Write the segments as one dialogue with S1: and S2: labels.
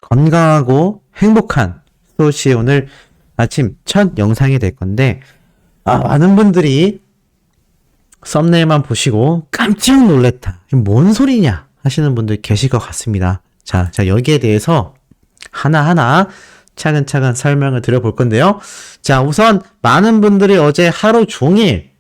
S1: 건강하고 행복한 수호씨의 오늘 아침 첫 영상이 될 건데, 많은 분들이 썸네일만 보시고 깜짝 놀랐다, 뭔 소리냐 하시는 분들 계실 것 같습니다. 자, 여기에 대해서 하나하나 차근차근 설명을 드려볼 건데요. 자, 우선 많은 분들이 어제 하루 종일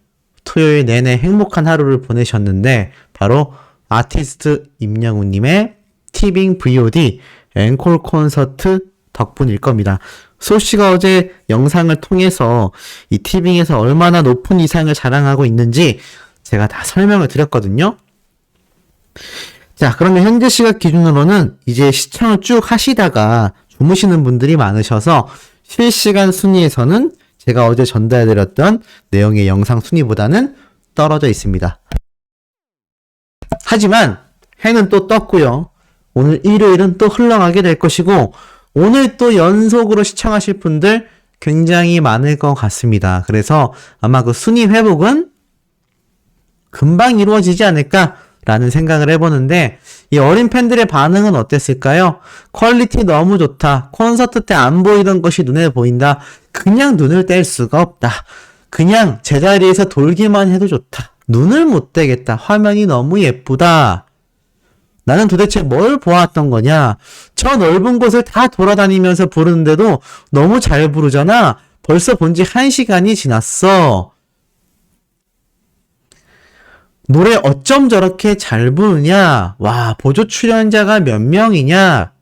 S1: 토요일 내내 행복한 하루를 보내셨는데, 바로 아티스트 임영웅님의 티빙 VOD 앵콜 콘서트 덕분일 겁니다. 소씨가 어제 영상을 통해서 이 티빙에서 얼마나 높은 이상을 자랑하고 있는지 제가 다 설명을 드렸거든요. 자, 그러면 현재 시각 기준으로는 이제 시청을 쭉 하시다가 주무시는 분들이 많으셔서 실시간 순위에서는 제가 어제 전달해드렸던 내용의 영상 순위보다는 떨어져 있습니다. 하지만 해는 또 떴고요. 오늘 일요일은 또 흘러가게 될 것이고, 오늘 또 연속으로 시청하실 분들 굉장히 많을 것 같습니다. 그래서 아마 그 순위 회복은 금방 이루어지지 않을까라는 생각을 해보는데, 이 어린 팬들의 반응은 어땠을까요? 퀄리티 너무 좋다. 콘서트 때 안 보이던 것이 눈에 보인다. 그냥 눈을 뗄 수가 없다. 그냥 제자리에서 돌기만 해도 좋다. 눈을 못 떼겠다. 화면이 너무 예쁘다. 나는 도대체 뭘 보았던 거냐? 저 넓은 곳을 다 돌아다니면서 부르는데도 너무 잘 부르잖아. 벌써 본 지 1시간이 지났어. 노래 어쩜 저렇게 잘 부르냐? 와, 보조 출연자가 몇 명이냐?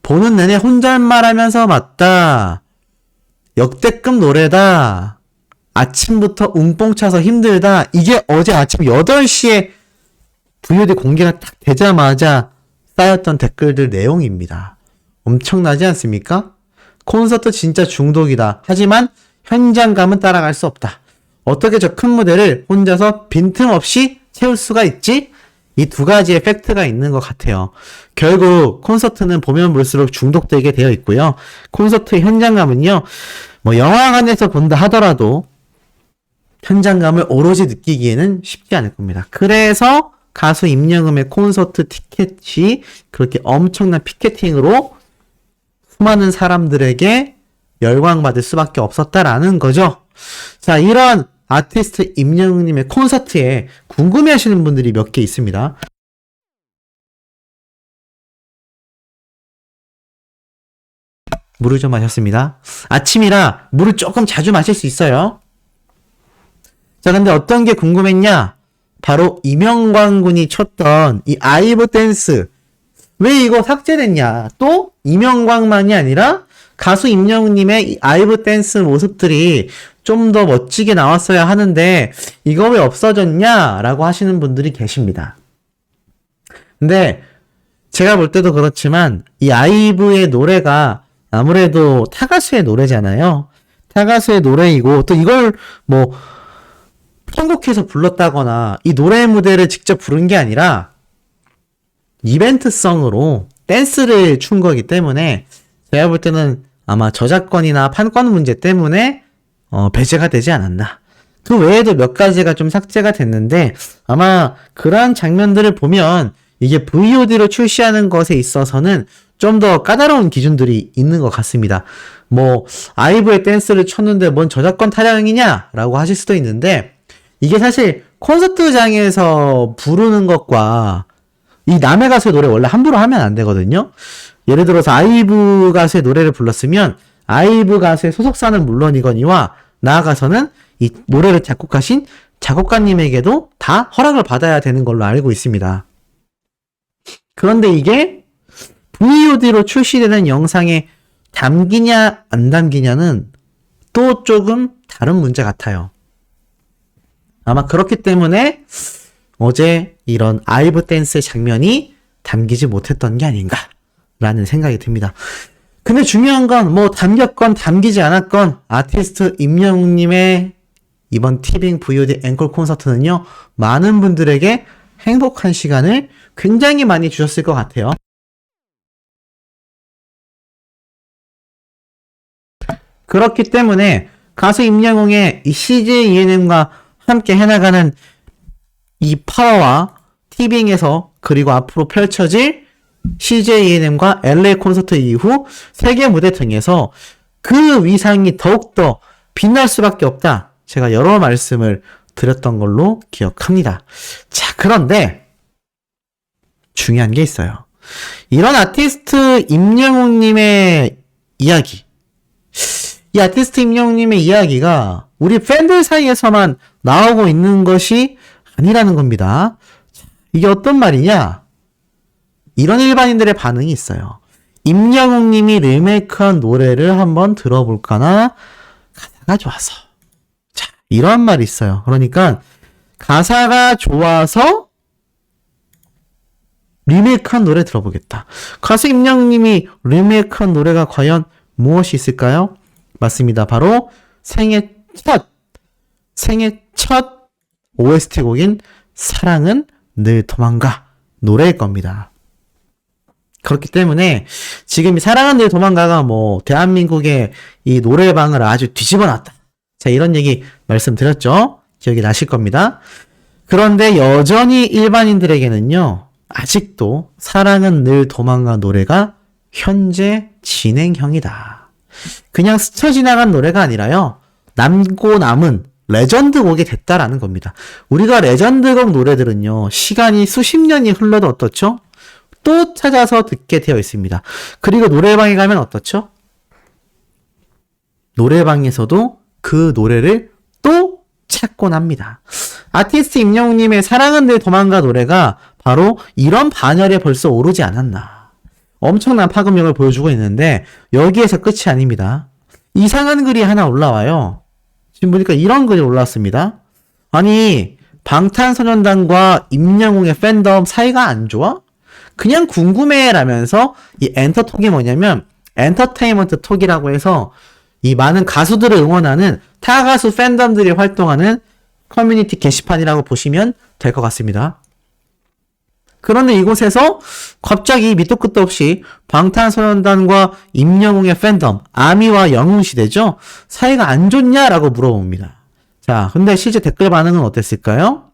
S1: 보는 내내 혼잣말하면서 맞다. 역대급 노래다. 아침부터 웅뽕 차서 힘들다. 이게 어제 아침 8시에 VOD 공개가 딱 되자마자 쌓였던 댓글들 내용입니다. 엄청나지 않습니까? 콘서트 진짜 중독이다. 하지만 현장감은 따라갈 수 없다. 어떻게 저 큰 무대를 혼자서 빈틈없이 채울 수가 있지? 이 두 가지의 팩트가 있는 것 같아요. 결국 콘서트는 보면 볼수록 중독되게 되어 있고요. 콘서트의 현장감은요, 뭐 영화관에서 본다 하더라도 현장감을 오로지 느끼기에는 쉽지 않을 겁니다. 그래서 가수 임영웅의 콘서트 티켓이 그렇게 엄청난 피케팅으로 수많은 사람들에게 열광받을 수밖에 없었다라는 거죠. 자, 이런 아티스트 임영웅님의 콘서트에 궁금해하시는 분들이 몇 개 있습니다. 물을 좀 마셨습니다. 아침이라 물을 조금 자주 마실 수 있어요. 자, 근데 어떤 게 궁금했냐? 바로 이명광 군이 췄던 이 아이브 댄스. 왜 이거 삭제됐냐? 또 이명광만이 아니라 가수 임영웅님의 이 아이브 댄스 모습들이 좀 더 멋지게 나왔어야 하는데 이거 왜 없어졌냐? 라고 하시는 분들이 계십니다. 근데 제가 볼 때도 그렇지만 이 아이브의 노래가 아무래도 타가수의 노래잖아요. 타가수의 노래이고, 또 이걸 뭐 편곡해서 불렀다거나 이 노래 무대를 직접 부른 게 아니라 이벤트성으로 댄스를 춘 거기 때문에 제가 볼 때는 아마 저작권이나 판권 문제 때문에 배제가 되지 않았나. 그 외에도 몇 가지가 좀 삭제가 됐는데, 아마 그러한 장면들을 보면 이게 VOD로 출시하는 것에 있어서는 좀 더 까다로운 기준들이 있는 것 같습니다. 뭐 아이브의 댄스를 쳤는데 뭔 저작권 타령이냐? 라고 하실 수도 있는데, 이게 사실 콘서트장에서 부르는 것과 이 남의 가수의 노래 원래 함부로 하면 안 되거든요. 예를 들어서 아이브 가수의 노래를 불렀으면 아이브 가수의 소속사는 물론이거니와 나아가서는 이 노래를 작곡하신 작곡가님에게도 다 허락을 받아야 되는 걸로 알고 있습니다. 그런데 이게 VOD로 출시되는 영상에 담기냐 안 담기냐는 또 조금 다른 문제 같아요. 아마 그렇기 때문에 어제 이런 아이브 댄스의 장면이 담기지 못했던 게 아닌가라는 생각이 듭니다. 근데 중요한 건 뭐 담겼건 담기지 않았건 아티스트 임영웅님의 이번 티빙 VOD 앵콜 콘서트는요, 많은 분들에게 행복한 시간을 굉장히 많이 주셨을 것 같아요. 그렇기 때문에 가수 임영웅의 이 CJ ENM과 함께 해나가는 이 파워와 티빙에서 그리고 앞으로 펼쳐질 CJ ENM과 LA 콘서트 이후 세계 무대 등에서 그 위상이 더욱더 빛날 수밖에 없다. 제가 여러 말씀을 드렸던 걸로 기억합니다. 자, 그런데 중요한 게 있어요. 이런 아티스트 임영웅님의 이야기, 이 아티스트 임영웅님의 이야기가 우리 팬들 사이에서만 나오고 있는 것이 아니라는 겁니다. 이게 어떤 말이냐? 이런 일반인들의 반응이 있어요. 임영웅님이 리메이크한 노래를 한번 들어볼까나? 가사가 좋아서. 자, 이런 말이 있어요. 그러니까 가사가 좋아서 리메이크한 노래 들어보겠다. 가수 임영웅님이 리메이크한 노래가 과연 무엇이 있을까요? 맞습니다. 바로 생애 첫 OST 곡인 사랑은 늘 도망가 노래일 겁니다. 그렇기 때문에 지금 이 사랑은 늘 도망가가 뭐 대한민국의 이 노래방을 아주 뒤집어 놨다. 자, 이런 얘기 말씀드렸죠? 기억이 나실 겁니다. 그런데 여전히 일반인들에게는요, 아직도 사랑은 늘 도망가 노래가 현재 진행형이다. 그냥 스쳐 지나간 노래가 아니라요, 남고 남은 레전드 곡이 됐다라는 겁니다. 우리가 레전드 곡 노래들은요, 시간이 수십 년이 흘러도 어떻죠? 또 찾아서 듣게 되어 있습니다. 그리고 노래방에 가면 어떻죠? 노래방에서도 그 노래를 또 찾곤 합니다. 아티스트 임영웅님의 사랑은 늘 도망가 노래가 바로 이런 반열에 벌써 오르지 않았나. 엄청난 파급력을 보여주고 있는데 여기에서 끝이 아닙니다. 이상한 글이 하나 올라와요. 지금 보니까 이런 글이 올라왔습니다. 아니, 방탄소년단과 임영웅의 팬덤 사이가 안 좋아? 그냥 궁금해라면서 이 엔터톡이 뭐냐면 엔터테인먼트 톡이라고 해서 이 많은 가수들을 응원하는 타 가수 팬덤들이 활동하는 커뮤니티 게시판이라고 보시면 될 것 같습니다. 그런데 이곳에서 갑자기 밑도 끝도 없이 방탄소년단과 임영웅의 팬덤, 아미와 영웅시대죠? 사이가 안 좋냐라고 물어봅니다. 자, 근데 실제 댓글 반응은 어땠을까요?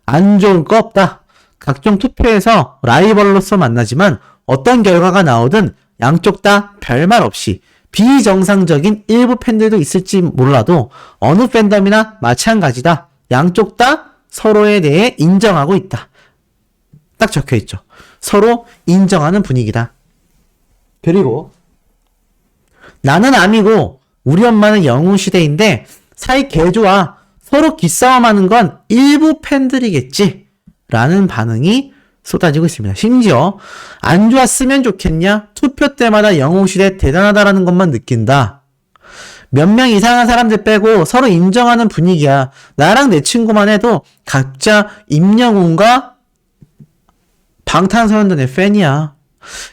S1: 안 좋을 거 없다. 각종 투표에서 라이벌로서 만나지만 어떤 결과가 나오든 양쪽 다 별말 없이 비정상적인 일부 팬들도 있을지 몰라도 어느 팬덤이나 마찬가지다. 양쪽 다 서로에 대해 인정하고 있다. 딱 적혀있죠. 서로 인정하는 분위기다. 그리고 나는 아미고 우리 엄마는 영웅시대인데 사이 개좋아. 서로 기싸움하는 건 일부 팬들이겠지. 라는 반응이 쏟아지고 있습니다. 심지어 안 좋았으면 좋겠냐? 투표 때마다 영웅시대 대단하다라는 것만 느낀다. 몇 명 이상한 사람들 빼고 서로 인정하는 분위기야. 나랑 내 친구만 해도 각자 임영웅과 방탄소년단의 팬이야.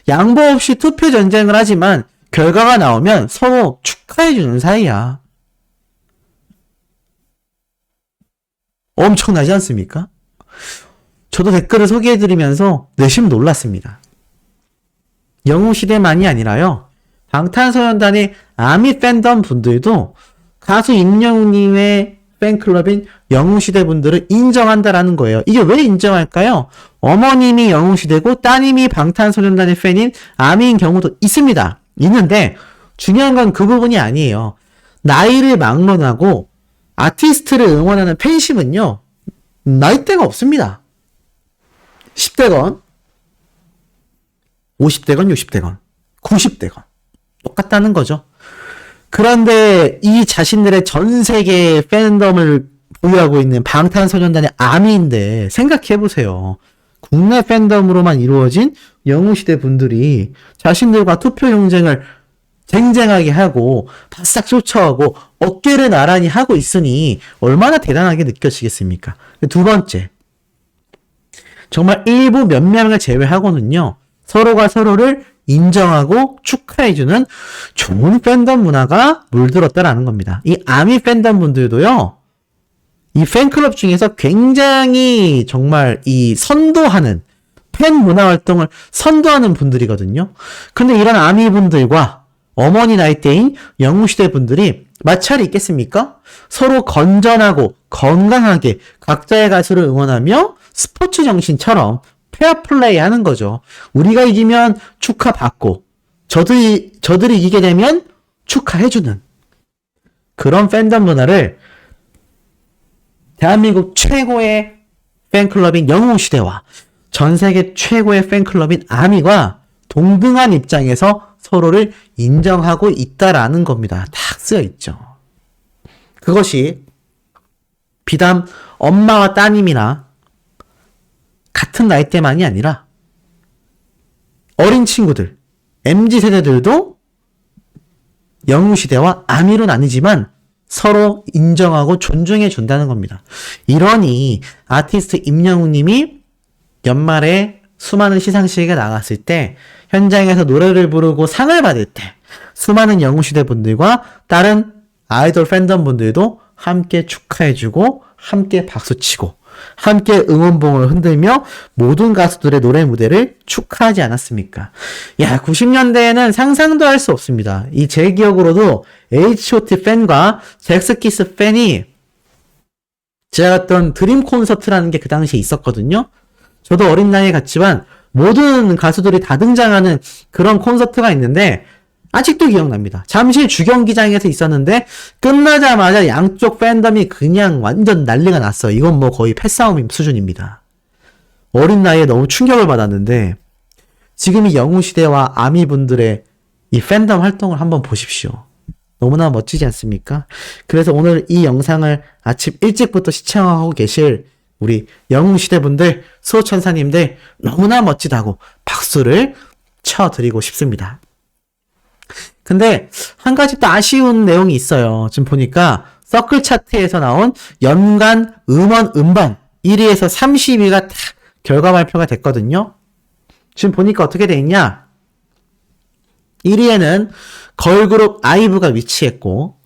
S1: 양보 없이 투표 전쟁을 하지만 결과가 나오면 서로 축하해주는 사이야. 엄청나지 않습니까? 저도 댓글을 소개해드리면서 내심 놀랐습니다. 영웅시대만이 아니라요, 방탄소년단의 아미 팬덤 분들도 가수 임영웅님의 팬클럽인 영웅시대 분들을 인정한다라는 거예요. 이게 왜 인정할까요? 어머님이 영웅시대고 따님이 방탄소년단의 팬인 아미인 경우도 있습니다. 있는데 중요한 건 그 부분이 아니에요. 나이를 막론하고 아티스트를 응원하는 팬심은요, 나이대가 없습니다. 10대건, 50대건, 60대건, 90대건 똑같다는 거죠. 그런데 이 자신들의 전 세계 팬덤을 보유하고 있는 방탄소년단의 아미인데 생각해보세요. 국내 팬덤으로만 이루어진 영웅시대 분들이 자신들과 투표 경쟁을 쟁쟁하게 하고 바싹 쫓아오고 어깨를 나란히 하고 있으니 얼마나 대단하게 느껴지겠습니까? 두 번째, 정말 일부 몇 명을 제외하고는요, 서로가 서로를 인정하고 축하해주는 좋은 팬덤 문화가 물들었다라는 겁니다. 이 아미 팬덤 분들도요, 이 팬클럽 중에서 굉장히 정말 이 선도하는, 팬 문화 활동을 선도하는 분들이거든요. 근데 이런 아미 분들과 어머니 나이대인 영웅시대 분들이 마찰이 있겠습니까? 서로 건전하고 건강하게 각자의 가수를 응원하며 스포츠 정신처럼 페어플레이 하는 거죠. 우리가 이기면 축하받고 저들이 이기게 되면 축하해주는 그런 팬덤 문화를 대한민국 최고의 팬클럽인 영웅시대와 전 세계 최고의 팬클럽인 아미가 동등한 입장에서 서로를 인정하고 있다라는 겁니다. 딱 쓰여 있죠. 그것이 비단 엄마와 따님이나 같은 나이대만이 아니라 어린 친구들, MZ세대들도 영웅시대와 아미로 나뉘지만 서로 인정하고 존중해 준다는 겁니다. 이러니 아티스트 임영웅님이 연말에 수많은 시상식에 나갔을 때 현장에서 노래를 부르고 상을 받을 때 수많은 영웅시대 분들과 다른 아이돌 팬덤 분들도 함께 축하해주고 함께 박수치고 함께 응원봉을 흔들며 모든 가수들의 노래 무대를 축하하지 않았습니까? 야, 90년대에는 상상도 할 수 없습니다. 이 제 기억으로도 H.O.T 팬과 잭스키스 팬이 제가 갔던 드림 콘서트라는 게 그 당시에 있었거든요. 저도 어린 나이에 갔지만 모든 가수들이 다 등장하는 그런 콘서트가 있는데 아직도 기억납니다. 잠실 주경기장에서 있었는데 끝나자마자 양쪽 팬덤이 그냥 완전 난리가 났어요. 이건 뭐 거의 패싸움 수준입니다. 어린 나이에 너무 충격을 받았는데 지금 이 영웅시대와 아미분들의 이 팬덤 활동을 한번 보십시오. 너무나 멋지지 않습니까? 그래서 오늘 이 영상을 아침 일찍부터 시청하고 계실 우리 영웅시대분들, 수호천사님들 너무나 멋지다고 박수를 쳐드리고 싶습니다. 근데 한 가지 또 아쉬운 내용이 있어요. 지금 보니까 서클 차트에서 나온 연간 음원 음반 1위에서 30위가 딱 결과 발표가 됐거든요. 지금 보니까 어떻게 돼 있냐? 1위에는 걸그룹 아이브가 위치했고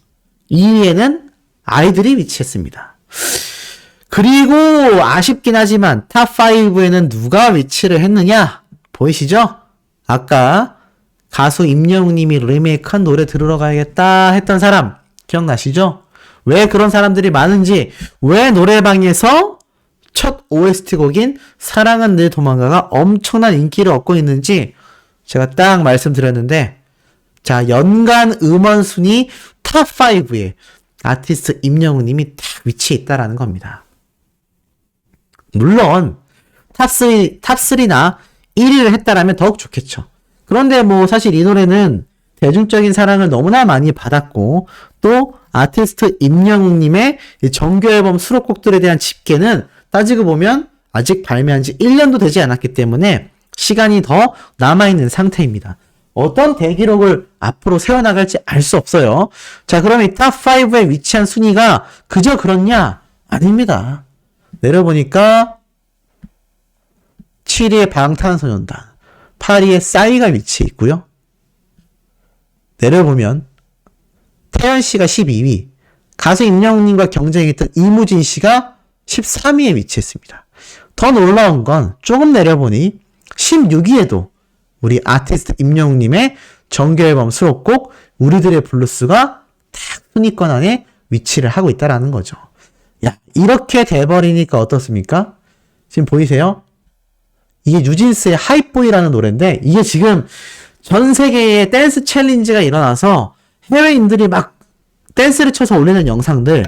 S1: 2위에는 아이들이 위치했습니다. 그리고 아쉽긴 하지만 탑5에는 누가 위치를 했느냐? 보이시죠? 아까 가수 임영웅님이 리메이크한 노래 들으러 가야겠다 했던 사람 기억나시죠? 왜 그런 사람들이 많은지, 왜 노래방에서 첫 OST 곡인 사랑은 늘 도망가가 엄청난 인기를 얻고 있는지 제가 딱 말씀드렸는데, 자, 연간 음원 순위 탑5에 아티스트 임영웅님이 딱 위치해 있다라는 겁니다. 물론 탑3나 1위를 했다라면 더욱 좋겠죠. 그런데 뭐 사실 이 노래는 대중적인 사랑을 너무나 많이 받았고 또 아티스트 임영웅님의 정규 앨범 수록곡들에 대한 집계는 따지고 보면 아직 발매한 지 1년도 되지 않았기 때문에 시간이 더 남아있는 상태입니다. 어떤 대기록을 앞으로 세워나갈지 알 수 없어요. 자, 그럼 이 탑5에 위치한 순위가 그저 그렇냐? 아닙니다. 내려보니까 7위에 방탄소년단, 8위에 싸이가 위치해 있고요. 내려보면 태연씨가 12위, 가수 임영웅님과 경쟁했던 이무진 씨가 13위에 위치했습니다. 더 놀라운 건 조금 내려보니 16위에도 우리 아티스트 임영웅님의 정규앨범 수록곡 우리들의 블루스가 딱 순위권 안에 위치를 하고 있다라는 거죠. 야, 이렇게 돼버리니까 어떻습니까? 지금 보이세요? 이게 뉴진스의 하이보이라는 노래인데 이게 지금 전 세계에 댄스 챌린지가 일어나서 해외인들이 막 댄스를 쳐서 올리는 영상들,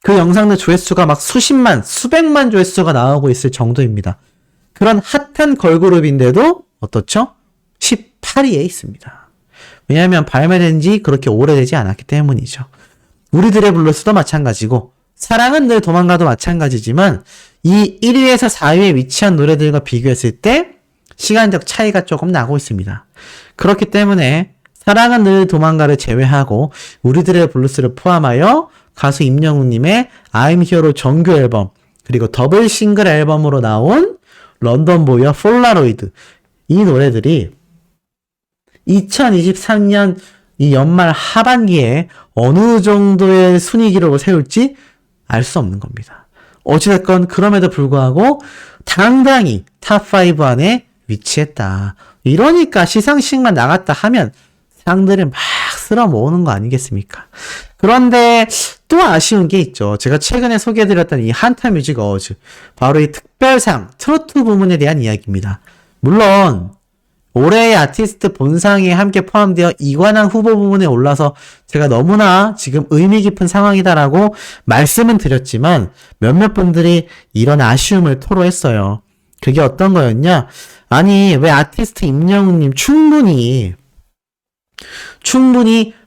S1: 그 영상들 조회수가 막 수십만, 수백만 조회수가 나오고 있을 정도입니다. 그런 핫한 걸그룹인데도 어떻죠? 18위에 있습니다. 왜냐하면 발매된 지 그렇게 오래되지 않았기 때문이죠. 우리들의 블루스도 마찬가지고 사랑은 늘 도망가도 마찬가지지만 이 1위에서 4위에 위치한 노래들과 비교했을 때 시간적 차이가 조금 나고 있습니다. 그렇기 때문에 사랑은 늘 도망가를 제외하고 우리들의 블루스를 포함하여 가수 임영웅님의 I'm Hero 정규 앨범 그리고 더블 싱글 앨범으로 나온 런던보이와 폴라로이드, 이 노래들이 2023년 이 연말 하반기에 어느 정도의 순위 기록을 세울지 알 수 없는 겁니다. 어찌됐건 그럼에도 불구하고 당당히 탑5 안에 위치했다. 이러니까 시상식만 나갔다 하면 상들을 막 쓸어 모으는 거 아니겠습니까? 그런데 또 아쉬운 게 있죠. 제가 최근에 소개해드렸던 이 한타뮤직 어워즈, 바로 이 특별상 트로트 부문에 대한 이야기입니다. 물론 올해의 아티스트 본상에 함께 포함되어 이관왕 후보 부문에 올라서 제가 너무나 지금 의미 깊은 상황이다라고 말씀은 드렸지만 몇몇 분들이 이런 아쉬움을 토로했어요. 그게 어떤 거였냐? 아니, 왜 아티스트 임영웅님 충분히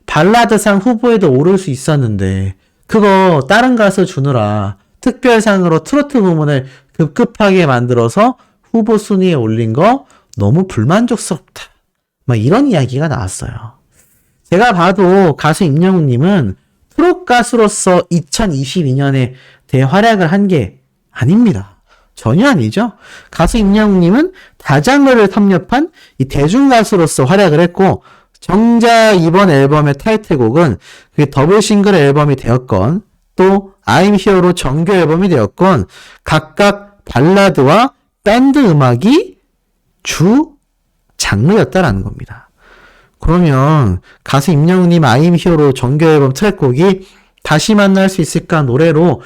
S1: 발라드상 후보에도 오를 수 있었는데 그거 다른 가수 주느라 특별상으로 트로트 부문을 급급하게 만들어서 후보 순위에 올린 거 너무 불만족스럽다. 막 이런 이야기가 나왔어요. 제가 봐도 가수 임영웅님은 트롯 가수로서 2022년에 대활약을 한 게 아닙니다. 전혀 아니죠. 가수 임영웅님은 다장르를 섭렵한 이 대중가수로서 활약을 했고, 정작 이번 앨범의 타이틀곡은 그게 더블 싱글 앨범이 되었건, 또 I'm Here로 정규 앨범이 되었건, 각각 발라드와 밴드 음악이 주 장르였다라는 겁니다. 그러면 가수 임영웅님 I'm Here로 정규 앨범 트랙곡이 다시 만날 수 있을까 노래로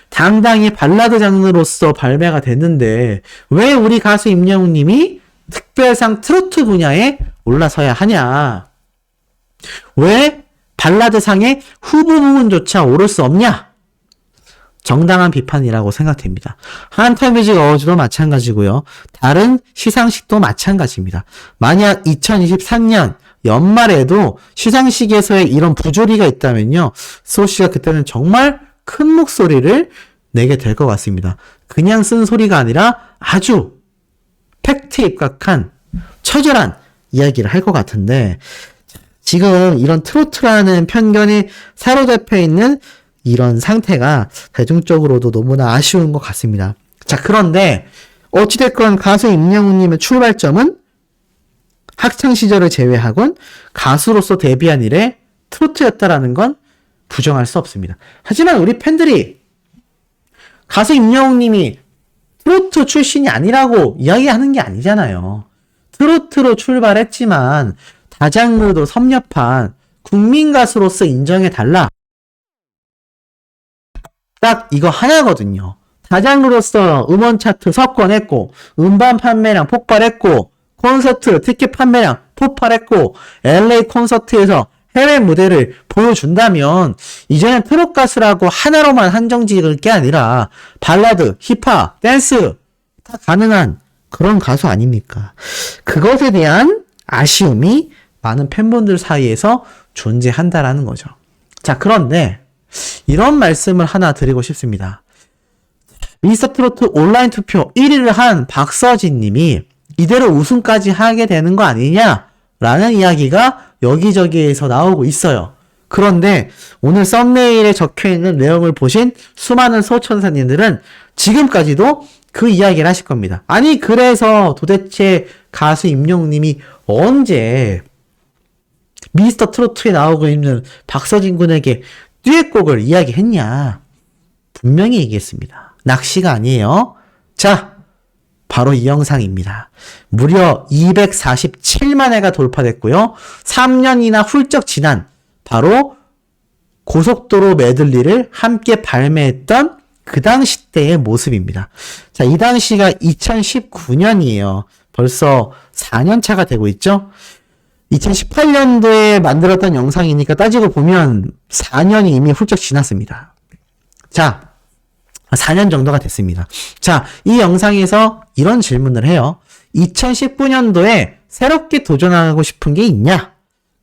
S1: 당당히 발라드 장르로서 발매가 됐는데 왜 우리 가수 임영웅님이 특별상 트로트 분야에 올라서야 하냐? 왜 발라드상의 후보 부문조차 오를 수 없냐? 정당한 비판이라고 생각됩니다. 한타뮤직 어워즈도 마찬가지고요. 다른 시상식도 마찬가지입니다. 만약 2023년 연말에도 시상식에서의 이런 부조리가 있다면요. 소씨가 그때는 정말 큰 목소리를 내게 될 것 같습니다. 그냥 쓴 소리가 아니라 아주 팩트에 입각한 처절한 이야기를 할 것 같은데 지금 이런 트로트라는 편견이 사로잡혀 있는 이런 상태가 대중적으로도 너무나 아쉬운 것 같습니다. 자, 그런데 어찌됐건 가수 임영웅님의 출발점은 학창시절을 제외하곤 가수로서 데뷔한 이래 트로트였다라는 건 부정할 수 없습니다. 하지만 우리 팬들이 가수 임영웅님이 트로트 출신이 아니라고 이야기하는 게 아니잖아요. 트로트로 출발했지만 다장르도 섭렵한 국민 가수로서 인정해달라. 딱 이거 하나거든요. 다장르로서 음원 차트 석권했고 음반 판매량 폭발했고 콘서트 티켓 판매량 폭발했고 LA 콘서트에서 해외 무대를 보여준다면 이제는 트롯 가수라고 하나로만 한정 지을 게 아니라 발라드, 힙합, 댄스 다 가능한 그런 가수 아닙니까? 그것에 대한 아쉬움이 많은 팬분들 사이에서 존재한다라는 거죠. 자, 그런데 이런 말씀을 하나 드리고 싶습니다. 미스터 트로트 온라인 투표 1위를 한 박서진 님이 이대로 우승까지 하게 되는 거 아니냐라는 이야기가 여기저기에서 나오고 있어요. 그런데 오늘 썸네일에 적혀있는 내용을 보신 수많은 소천사님들은 지금까지도 그 이야기를 하실 겁니다. 아니 그래서 도대체 가수 임영웅님이 언제 미스터 트로트에 나오고 있는 박서진 군에게 듀엣곡을 이야기했냐? 분명히 얘기했습니다. 낚시가 아니에요. 자, 바로 이 영상입니다. 무려 247만 회가 돌파됐고요. 3년이나 훌쩍 지난 바로 고속도로 메들리를 함께 발매했던 그 당시 때의 모습입니다. 자, 이 당시가 2019년이에요. 벌써 4년 차가 되고 있죠. 2018년도에 만들었던 영상이니까 따지고 보면 4년이 이미 훌쩍 지났습니다. 자, 4년 정도가 됐습니다. 자, 이 영상에서 이런 질문을 해요. 2019년도에 새롭게 도전하고 싶은 게 있냐?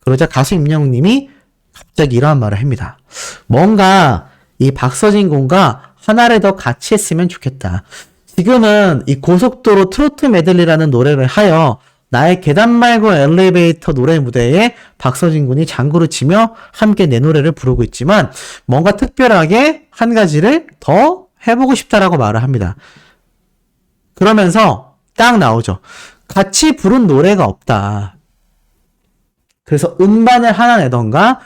S1: 그러자 가수 임영웅님이 갑자기 이러한 말을 합니다. 뭔가 이 박서진 군과 하나를 더 같이 했으면 좋겠다. 지금은 이 고속도로 트로트 메들리라는 노래를 하여 나의 계단 말고 엘리베이터 노래 무대에 박서진 군이 장구를 치며 함께 내 노래를 부르고 있지만 뭔가 특별하게 한 가지를 더 해보고 싶다라고 말을 합니다. 그러면서 딱 나오죠. 같이 부른 노래가 없다. 그래서 음반을 하나 내던가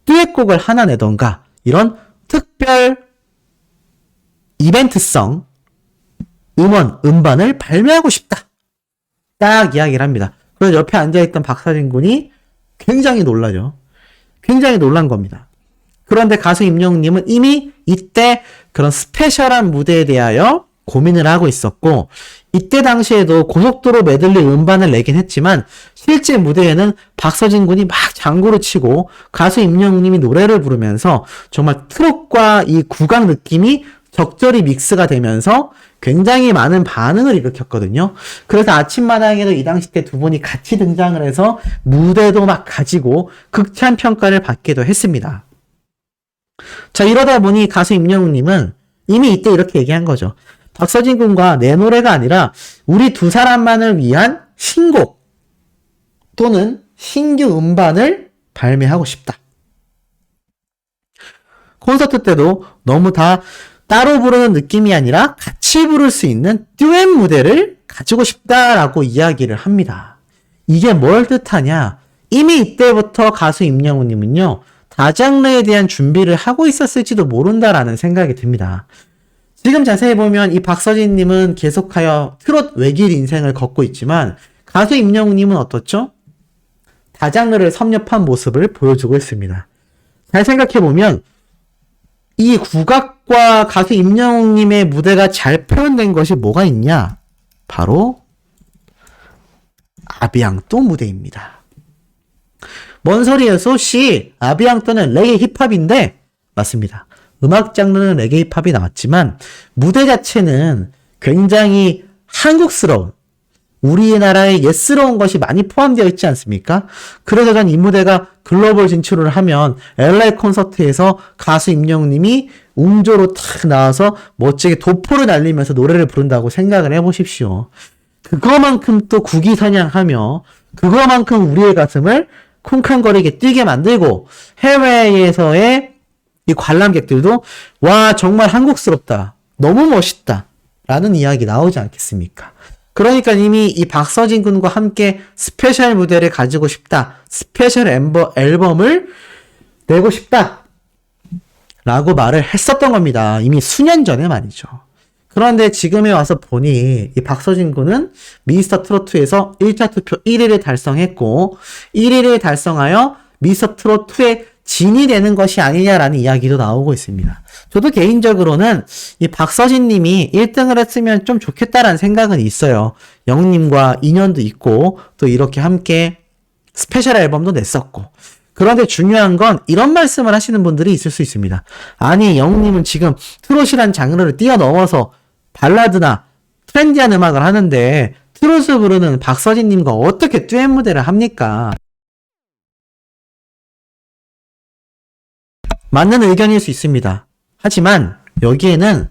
S1: 듀엣곡을 하나 내던가 이런 특별 이벤트성 음반을 발매하고 싶다. 딱 이야기를 합니다. 그래서 옆에 앉아있던 박서진 군이 굉장히 놀라죠. 굉장히 놀란 겁니다. 그런데 가수 임영웅님은 이미 이때 그런 스페셜한 무대에 대하여 고민을 하고 있었고, 이때 당시에도 고속도로 메들리 음반을 내긴 했지만 실제 무대에는 박서진 군이 막 장구를 치고 가수 임영웅님이 노래를 부르면서 정말 트롯과 이 국악 느낌이 적절히 믹스가 되면서 굉장히 많은 반응을 일으켰거든요. 그래서 아침마당에도 이 당시 때 두 분이 같이 등장을 해서 무대도 막 가지고 극찬 평가를 받기도 했습니다. 자, 이러다 보니 가수 임영웅님은 이미 이때 이렇게 얘기한 거죠. 박서진 군과 내 노래가 아니라 우리 두 사람만을 위한 신곡 또는 신규 음반을 발매하고 싶다. 콘서트 때도 너무 다 따로 부르는 느낌이 아니라 같이 부를 수 있는 듀엣 무대를 가지고 싶다라고 이야기를 합니다. 이게 뭘 뜻하냐? 이미 이때부터 가수 임영웅님은요, 다장르에 대한 준비를 하고 있었을지도 모른다라는 생각이 듭니다. 지금 자세히 보면 이 박서진님은 계속하여 트롯 외길 인생을 걷고 있지만 가수 임영웅님은 어떻죠? 다장르를 섭렵한 모습을 보여주고 있습니다. 잘 생각해보면 이 국악과 가수 임영웅님의 무대가 잘 표현된 것이 뭐가 있냐? 바로 아비앙또 무대입니다. 뭔 소리예요, 소씨? 아비앙또는 레게 힙합인데 맞습니다. 음악 장르는 레게 힙합이 나왔지만 무대 자체는 굉장히 한국스러운, 우리나라의 옛스러운 것이 많이 포함되어 있지 않습니까? 그래서 전 이 무대가 글로벌 진출을 하면 LA 콘서트에서 가수 임영웅님이 웅조로 탁 나와서 멋지게 도포를 날리면서 노래를 부른다고 생각을 해보십시오. 그거만큼 또 국위선양하며 그거만큼 우리의 가슴을 쿵쾅거리게 뛰게 만들고 해외에서의 이 관람객들도 와 정말 한국스럽다, 너무 멋있다 라는 이야기 나오지 않겠습니까? 그러니까 이미 이 박서진 군과 함께 스페셜 무대를 가지고 싶다, 스페셜 앨범을 내고 싶다 라고 말을 했었던 겁니다. 이미 수년 전에 말이죠. 그런데 지금에 와서 보니 이 박서진 군은 미스터 트롯2에서 1차 투표 1위를 달성했고 1위를 달성하여 미스터 트롯2에 진이 되는 것이 아니냐라는 이야기도 나오고 있습니다. 저도 개인적으로는 이 박서진 님이 1등을 했으면 좀 좋겠다라는 생각은 있어요. 영웅님과 인연도 있고 또 이렇게 함께 스페셜 앨범도 냈었고. 그런데 중요한 건 이런 말씀을 하시는 분들이 있을 수 있습니다. 아니 영웅님은 지금 트롯이란 장르를 뛰어넘어서 발라드나 트렌디한 음악을 하는데 트롯을 부르는 박서진 님과 어떻게 듀엣 무대를 합니까? 맞는 의견일 수 있습니다. 하지만 여기에는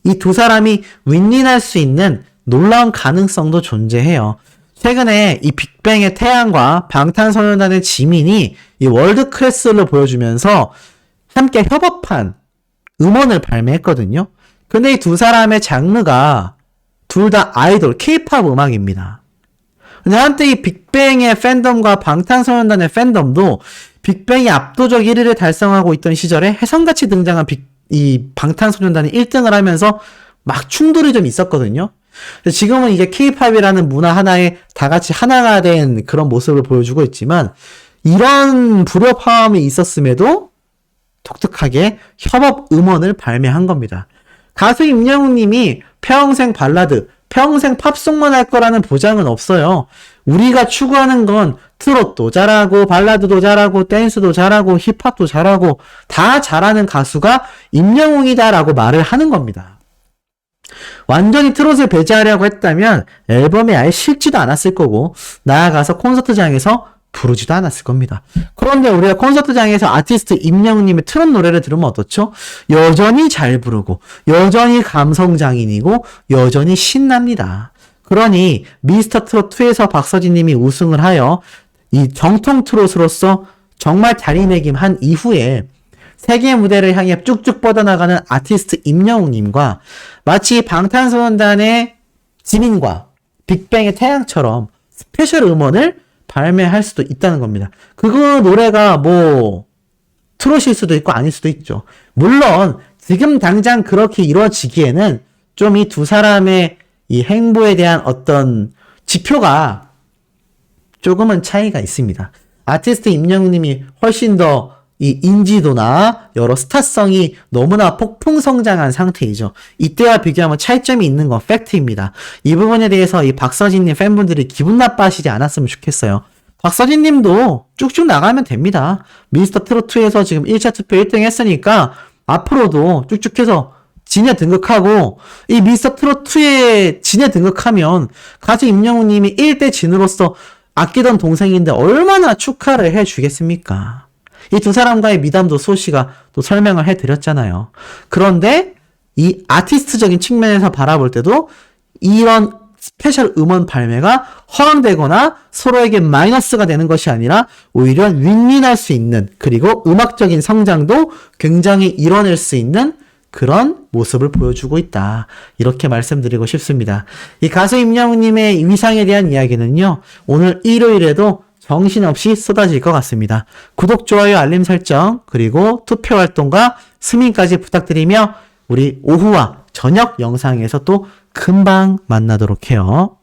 S1: 이 두 사람이 윈윈할 수 있는 놀라운 가능성도 존재해요. 최근에 이 빅뱅의 태양과 방탄소년단의 지민이 이 월드 클래스를 보여주면서 함께 협업한 음원을 발매했거든요. 근데 이 두 사람의 장르가 둘 다 아이돌, K-팝 음악입니다. 근데 한때 이 빅뱅의 팬덤과 방탄소년단의 팬덤도 빅뱅이 압도적 1위를 달성하고 있던 시절에 혜성같이 등장한 이 방탄소년단이 1등을 하면서 막 충돌이 좀 있었거든요. 지금은 이제 K-팝이라는 문화 하나에 다 같이 하나가 된 그런 모습을 보여주고 있지만 이런 불협화음이 있었음에도 독특하게 협업 음원을 발매한 겁니다. 가수 임영웅님이 평생 발라드, 평생 팝송만 할 거라는 보장은 없어요. 우리가 추구하는 건 트롯도 잘하고 발라드도 잘하고 댄스도 잘하고 힙합도 잘하고 다 잘하는 가수가 임영웅이다라고 말을 하는 겁니다. 완전히 트롯을 배제하려고 했다면 앨범에 아예 실지도 않았을 거고 나아가서 콘서트장에서 부르지도 않았을 겁니다. 그런데 우리가 콘서트장에서 아티스트 임영웅님의 트롯 노래를 들으면 어떻죠? 여전히 잘 부르고 여전히 감성장인이고 여전히 신납니다. 그러니 미스터 트롯2에서 박서진님이 우승을 하여 이 정통 트롯으로서 정말 자리매김한 이후에 세계 무대를 향해 쭉쭉 뻗어나가는 아티스트 임영웅님과 마치 방탄소년단의 지민과 빅뱅의 태양처럼 스페셜 음원을 발매할 수도 있다는 겁니다. 그거 노래가 뭐 트롯일 수도 있고 아닐 수도 있죠. 물론 지금 당장 그렇게 이루어지기에는 좀 이 두 사람의 이 행보에 대한 어떤 지표가 조금은 차이가 있습니다. 아티스트 임영웅님이 훨씬 더 이 인지도나 여러 스타성이 너무나 폭풍 성장한 상태이죠. 이때와 비교하면 차이점이 있는 건 팩트입니다. 이 부분에 대해서 이 박서진님 팬분들이 기분 나빠하시지 않았으면 좋겠어요. 박서진님도 쭉쭉 나가면 됩니다. 미스터 트롯2에서 지금 1차 투표 1등 했으니까 앞으로도 쭉쭉 해서 진에 등극하고, 이 미스터 트롯2에 진에 등극하면 가수 임영웅님이 1대 진으로서 아끼던 동생인데 얼마나 축하를 해주겠습니까? 이 두 사람과의 미담도 수호씨가 또 설명을 해드렸잖아요. 그런데 이 아티스트적인 측면에서 바라볼 때도 이런 스페셜 음원 발매가 허황되거나 서로에게 마이너스가 되는 것이 아니라 오히려 윈윈할 수 있는, 그리고 음악적인 성장도 굉장히 이뤄낼 수 있는 그런 모습을 보여주고 있다. 이렇게 말씀드리고 싶습니다. 이 가수 임영웅님의 위상에 대한 이야기는요, 오늘 일요일에도 정신없이 쏟아질 것 같습니다. 구독, 좋아요, 알림 설정, 그리고 투표 활동과 스밍까지 부탁드리며 우리 오후와 저녁 영상에서 또 금방 만나도록 해요.